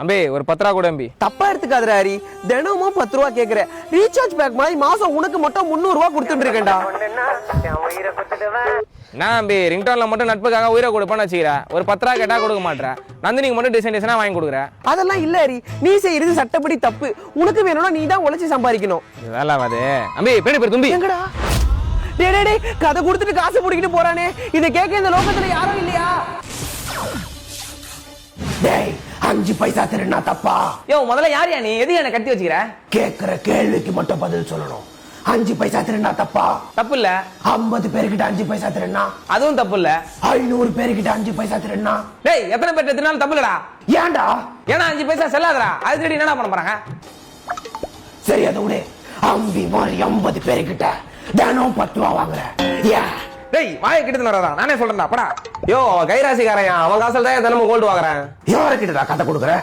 அம்பி ஒரு 10 ரூபா கூட அம்பி. தப்பா எடுத்துக்காதடா ஹரி, தினமும் 10 ரூபா கேக்குற. ரீசார்ஜ் பேக் மாதிரி மாசம் உனக்கு மட்டும் 300 ரூபா கொடுத்துட்டு இருக்கேன்டா. நான் அம்பி ரிங்டோன்ல மட்டும் நட்புக்காக உயிரை கொடுப்பேன்னு வச்சுக்கிற. ஒரு 10 ரூபா கேட்டா கொடுக்க மாட்டேன். நந்தினிக்கு மட்டும் டிசைனா வாங்கி கொடுக்குறேன். அதெல்லாம் இல்ல ஹரி, நீ செய்யறது சட்டப்படி தப்பு. உனக்கு வேணும்னா நீ தான் உழைச்சி சம்பாதிக்கணும். வேலை ஆகாது அம்பி. பேடி பேர் தும்பி எங்கடா? டேய் கதை கொடுத்துட்டு காசு புடிக்கிட்டு போறானே, இத கேட்க இந்த லோகத்துல யாரும் இல்லையா? டேய் 5 பைசா திருடினா தப்பா? யோ முதல்ல யாரியா நீ? எது என்ன கட்டி வச்சுக்கிற? கேக்குற கேள்விக்கு மட்டும் பதில் சொல்லணும். 5 பைசா திருடினா தப்பா? தப்பு இல்ல. 50 பேர்கிட்ட 5 பைசா திருடினா அதுவும் தப்பு இல்ல. 500 பேர்கிட்ட 5 பைசா திருடினா டேய் எத்தனை பேர் திருடினாலும் தப்பு இல்லடா. ஏன்டா? ஏன்னா 5 பைசா செல்லாதடா. அது திருடி என்னடா பண்ண போறாங்க? சரி அதை விடு. அம்பி மாதிரி 50 பேர்கிட்ட தினம் 10 ரூபா வாங்குற. டேய் வாயை கிட்ட வராதா? நானே சொல்றேன்டா படா. யோ கைராசிக்காரையா, அவன் காசுல தான் தினமும் கோல்டு வாங்குறேன். யாருக்கிட்ட கதை கொடுக்குற?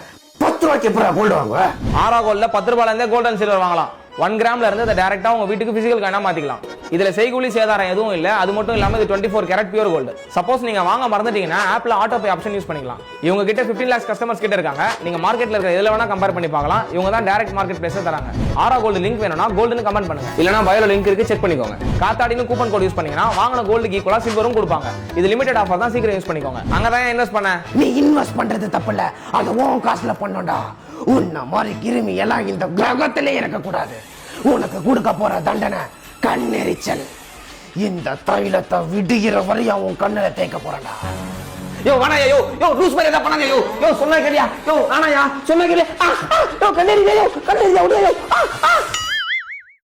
10 ரூபாய்க்கு எப்படா கோல்டு வாங்குவ? ஆரா கோல்ட்ல 10 ரூபாயில இருந்தே கோல்ட் அண்ட் சில்வர் வாங்கலாம். 1 கிராம்ல இருந்து அதை டைரக்டா உங்க வீட்டுக்கு பிசிக்கல் காயினா மாத்திக்கலாம். இதுல செய்கூலி சேதாரம் எதுவும் இல்ல. அது மட்டும் இல்லாம இது 24 கேரட் பியூர் கோல்டு. சப்போஸ் நீங்க வாங்க மறந்துட்டீங்கன்னா ஆப்ல ஆட்டோ பே ஆப்ஷன் யூஸ் பண்ணிக்கலாம். இவங்க கிட்ட 15 lakhs கஸ்டமர்ஸ் கிட்ட இருக்காங்க. நீங்க மார்க்கெட்ல இருக்க எதுல வேணா கம்பேர் பண்ணி பார்க்கலாம். இவங்க தான் டைரக்ட் மார்க்கெட் பிளேஸ் தராங்க. ஆரா கோல்டு லிங்க் வேணும்னா கோல்டுன்னு கமெண்ட் பண்ணுங்க. இல்லனா பயோல லிங்க் இருக்கு, செக் பண்ணிக்கோங்க. காத்தாடின்னு கூப்பன் கோட் யூஸ் பண்ணீங்கன்னா வாங்குன கோல்டுக்கு ஈக்குவலா சில்வரும் கொடுப்பாங்க. இது லிமிடெட் ஆஃபர் தான், சீக்கிரம் யூஸ் பண்ணிக்கோங்க. அங்க தான் இன்வெஸ்ட் பண்ண. நீ இன்வெஸ்ட் பண்றது தப்பு இல்ல, அது உன் காசுல பண்ணணும்டா. உன்ன மாதிரி கிருமி எல்லாம் இந்த கிரகத்திலே இருக்க கூடாது. உனக்கு கொடுக்க போற தண்டனை கண்ணெரிச்சல். இந்த தைலத்தை விடுகிற வரையும் உன் கண்ணுல தேய்க்க போறடா. யோ வானாயா, யோ யோ லூஸ் மாதிரி ஏதா பண்ணாதே. யோ யோ சொன்னா கேளியா? யோ வானாயா சொன்னா கேளு. யோ கண்ணெரியா, யோ கண்ணெரியா, யோ